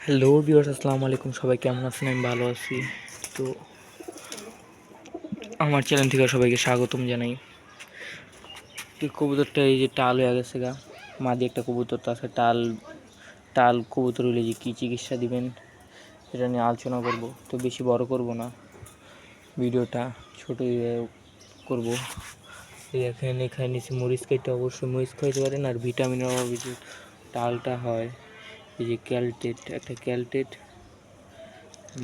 Hello viewers, আসসালামু আলাইকুম। সবাই কেমন আছেন? আমি ভালো আছি। তো আমার চ্যানেল থেকে সবাইকে স্বাগতম জানাই। তো কবুতরটা এই যে টাল হয়ে গেছে গা, মাঝে একটা কবুতর তো আছে টাল। কবুতর হলে যে কী চিকিৎসা দিবেন এটা নিয়ে আলোচনা করব। তো বেশি বড় করব না, ভিডিওটা ছোটো করব। এখানে নিচে মরিচ খাইতে, অবশ্যই মরিচ খাইতে পারেন। আর ভিটামিনের অভাবে যে টালটা হয়, এই যে ক্যালটেট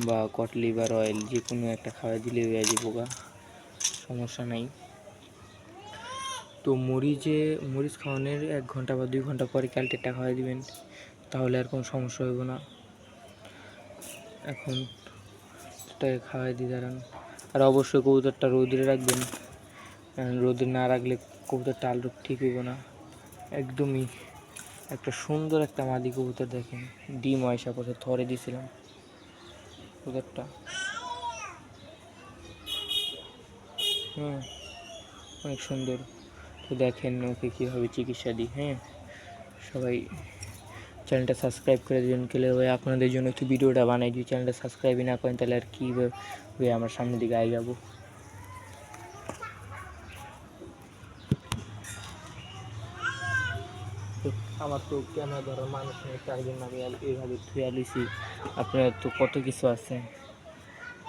বা কট লিভার অয়েল যে কোনো একটা খাওয়া দিলে হয়ে যাবে গা, সমস্যা নাই। তো মরিচ খাওয়ানোর 1 ঘন্টা বা 2 ঘন্টা পরে ক্যালটেটটা খাওয়াই দিবেন, তাহলে আর কোনো সমস্যা হবে না। এখন এটাকে খাওয়াই দিয়ে দাঁড়ান। আর অবশ্যই কবুতরটা রোদে রাখবেন, রোদে না রাখলে কবুতরটা আলো ঠিক হইব না। একদমই একটা সুন্দর একটা মাদি কবুতর, দেখেন ডিম আয়সা করে থরে দিয়েছিলাম কবুতরটা। অনেক সুন্দর। তো দেখেন ওকে কীভাবে চিকিৎসা দিই। সবাই চ্যানেলটা সাবস্ক্রাইব করে দেবেন। ভাই আপনাদের জন্য একটু ভিডিওটা বানাই দিই, চ্যানেলটা সাবস্ক্রাইবই না করেন তাহলে আর কীভাবে আমার সামনের দিকে যাবো। তো আমার তো ক্যামেরা ধরার মানুষ নেই, তার জন্য আমি এইভাবে ধুয়ে আলিছি। আপনার তো কত কিছু আছে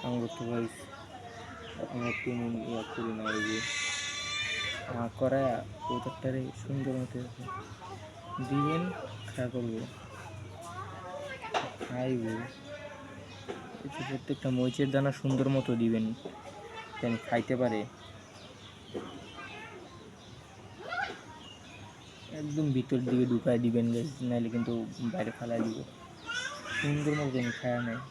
আমার তো ভাই, আপনার একটু করি না, ওই যে করায় কবুতরটারে সুন্দর মতো দিবেন, খেয়া করবো, খাইব। প্রত্যেকটা মরিচের দানা সুন্দর মতো দিবেন যেন খাইতে পারে। একদম ভিতর দিকে ঢুকাই দিবেন, নাহলে কিন্তু বাইরে ফেলাই দিব। সুন্দর মতো যেন খায়া নেয়।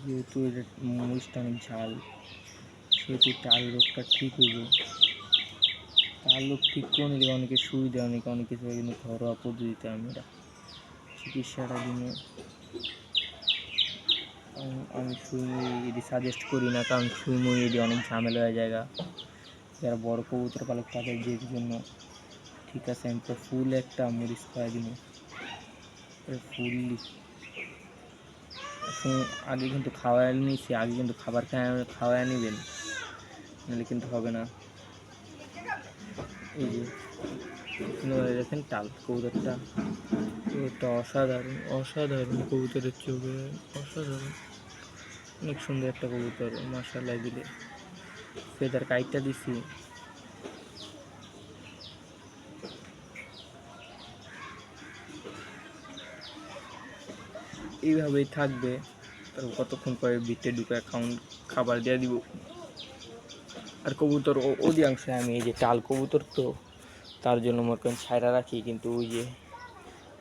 যেহেতু এটা মরিচটা অনেক ঝাল, সেহেতু টাল রোগটা ঠিক হইব। টাল রোগ ঠিক করে নিলে অনেকে সুই দেয়, অনেক কিছু, কিন্তু ঘরোয়া পদ্ধতিতে আমি এটা চিকিৎসাটা দিনে আমি সুই এটি সাজেস্ট করি না, কারণ সুই মুই এটি অনেক ঝামেলা হয়ে জায়গা। যারা বড় কবুতর পালক তাদের যে জন্য ঠিক আছে। আমি তো ফুল একটা মরিচ খাওয়াই দিব, ফুললি আগে কিন্তু খাওয়াই নিয়েছি, আগে কিন্তু খাবার খাওয়াই নেবেন, নাহলে কিন্তু হবে না। এই যে দেখেন টাল কবুতরটা অসাধারণ কবুতরের চোখে, অসাধারণ, অনেক সুন্দর একটা কবুতর মাশাআল্লাহ। দিলে ফেদার কাইটটা দিছি, এইভাবেই থাকবে। তারপর কতক্ষণ পরে ভিতরে ঢুকে খাবার দিয়ে দিব। আর কবুতর অধিকাংশ আমি এই যে টাল কবুতর, তো তার জন্য মনে করেন ছায়রা রাখি, কিন্তু ওই যে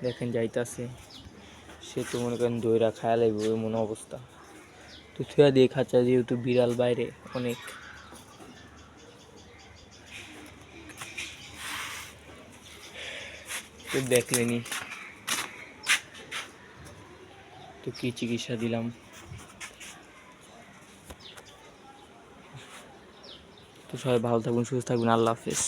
দেখেন যাইতাছে, সে তো মনে করেন দইরা খায়া লাগবে এমন অবস্থা। তো থুয়া দিয়ে খাঁচা, যেহেতু বিড়াল বাইরে অনেক, তো দেখলেনি তো কী চিকিৎসা দিলাম। তো সবাই ভালো থাকবেন, সুস্থ থাকবেন, আল্লাহ হাফেজ।